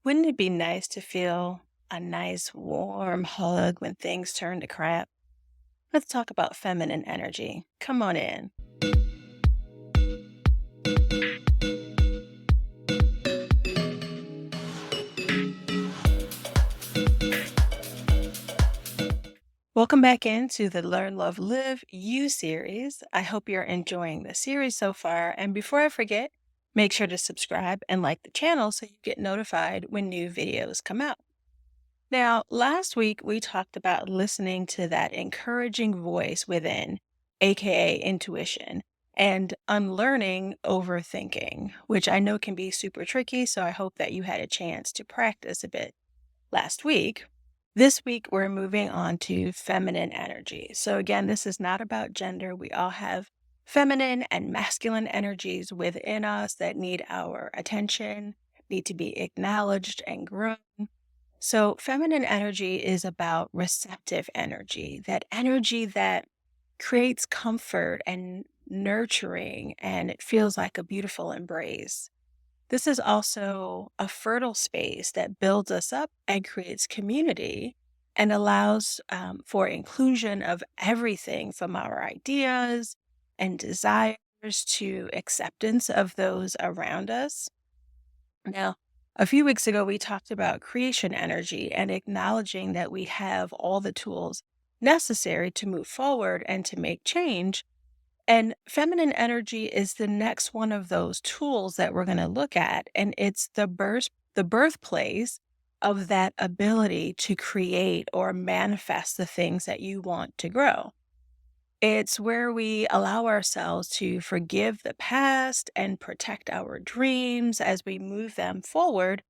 Wouldn't it be nice to feel a nice warm hug when things turn to crap? Let's talk about feminine energy. Come on in. Welcome back into the Learn, Love, Live You series. I hope you're enjoying the series so far. And before I forget, make sure to subscribe and like the channel so you get notified when new videos come out. Now, last week we talked about listening to that encouraging voice within, aka intuition, and unlearning overthinking, which I know can be super tricky. So I hope that you had a chance to practice a bit last week. This week, we're moving on to feminine energy. So, again, this is not about gender. We all have feminine and masculine energies within us that need our attention, need to be acknowledged and grown. So, feminine energy is about receptive energy, that energy that creates comfort and nurturing, and it feels like a beautiful embrace. This is also a fertile space that builds us up and creates community and allows for inclusion of everything from our ideas and desires to acceptance of those around us. Now, a few weeks ago, we talked about creation energy and acknowledging that we have all the tools necessary to move forward and to make change. And feminine energy is the next one of those tools that we're going to look at. And it's the birthplace of that ability to create or manifest the things that you want to grow. It's where we allow ourselves to forgive the past and protect our dreams as we move them forward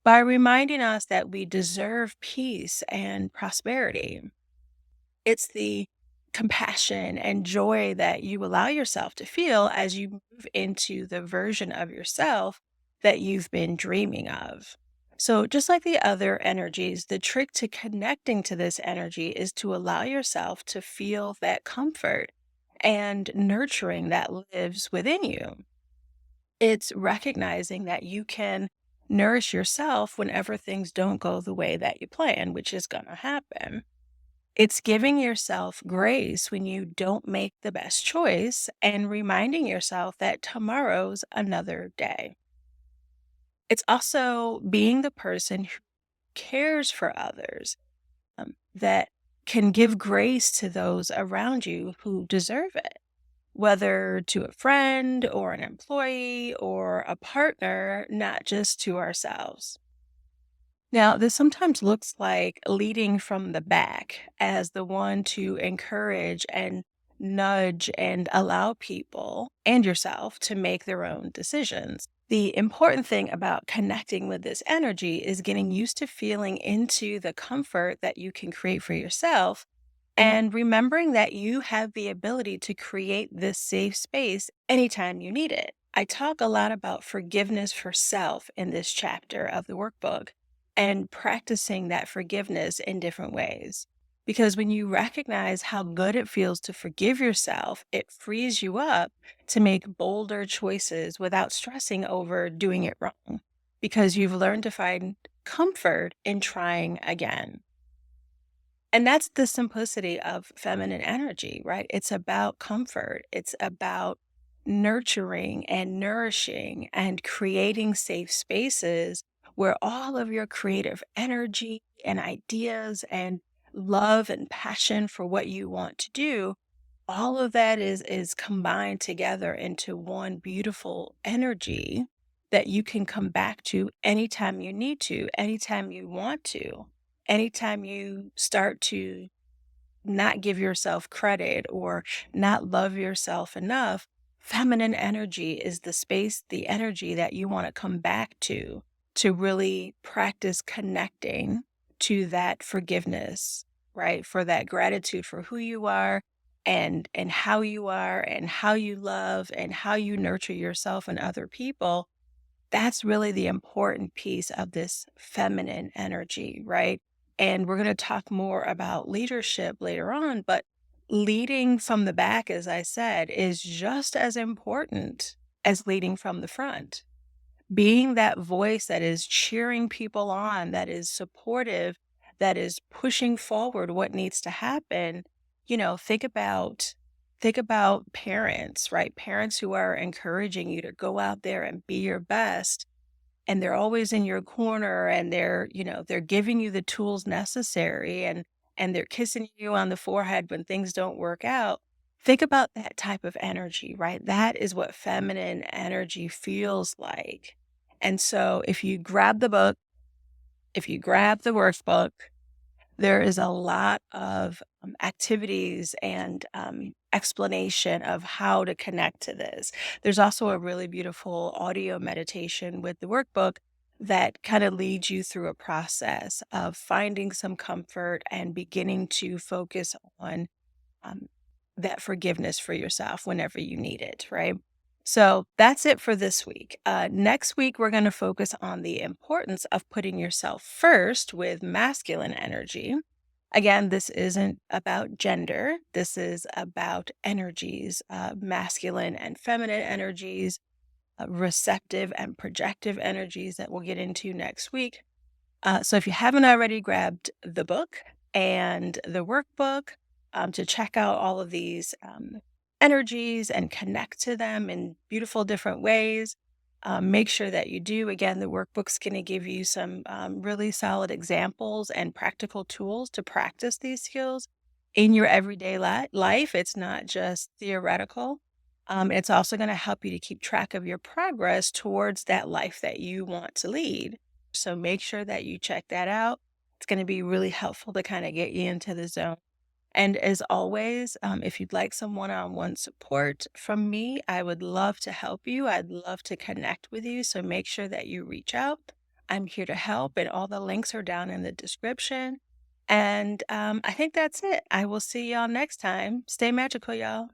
by reminding us that we deserve peace and prosperity. It's the compassion and joy that you allow yourself to feel as you move into the version of yourself that you've been dreaming of. So, just like the other energies, the trick to connecting to this energy is to allow yourself to feel that comfort and nurturing that lives within you. It's recognizing that you can nourish yourself whenever things don't go the way that you plan, which is going to happen. It's giving yourself grace when you don't make the best choice and reminding yourself that tomorrow's another day. It's also being the person who cares for others, that can give grace to those around you who deserve it, whether to a friend or an employee or a partner, not just to ourselves. Now, this sometimes looks like leading from the back as the one to encourage and nudge and allow people and yourself to make their own decisions. The important thing about connecting with this energy is getting used to feeling into the comfort that you can create for yourself and remembering that you have the ability to create this safe space anytime you need it. I talk a lot about forgiveness for self in this chapter of the workbook and practicing that forgiveness in different ways. Because when you recognize how good it feels to forgive yourself, it frees you up to make bolder choices without stressing over doing it wrong, because you've learned to find comfort in trying again. And that's the simplicity of feminine energy, right? It's about comfort. It's about nurturing and nourishing and creating safe spaces where all of your creative energy and ideas and love and passion for what you want to do, all of that is combined together into one beautiful energy that you can come back to anytime you need to, anytime you want to, anytime you start to not give yourself credit or not love yourself enough. Feminine energy is the space, the energy that you want to come back to really practice connecting to that forgiveness, right? For that gratitude for who you are and how you are and how you love and how you nurture yourself and other people. That's really the important piece of this feminine energy, right? And we're going to talk more about leadership later on, but leading from the back, as I said, is just as important as leading from the front, being that voice that is cheering people on, that is supportive, that is pushing forward what needs to happen. Think about parents, right? Parents who are encouraging you to go out there and be your best, and they're always in your corner, and they're giving you the tools necessary, and they're kissing you on the forehead when things don't work out. Think about that type of energy, right? That is what feminine energy feels like. And so if you grab the book, if you grab the workbook, there is a lot of activities and explanation of how to connect to this. There's also a really beautiful audio meditation with the workbook that kind of leads you through a process of finding some comfort and beginning to focus on um, that forgiveness for yourself whenever you need it, right? So that's it for this week. Next week, we're going to focus on the importance of putting yourself first with masculine energy. Again, this isn't about gender. This is about energies, masculine and feminine energies, receptive and projective energies that we'll get into next week. So if you haven't already grabbed the book and the workbook to check out all of these energies and connect to them in beautiful different ways, make sure that you do. Again, the workbook's going to give you some really solid examples and practical tools to practice these skills in your everyday life. It's not just theoretical. It's also going to help you to keep track of your progress towards that life that you want to lead. So make sure that you check that out. It's going to be really helpful to kind of get you into the zone. And as always, if you'd like some one on one support from me, I would love to help you. I'd love to connect with you. So make sure that you reach out. I'm here to help, and all the links are down in the description. And I think that's it. I will see y'all next time. Stay magical, y'all.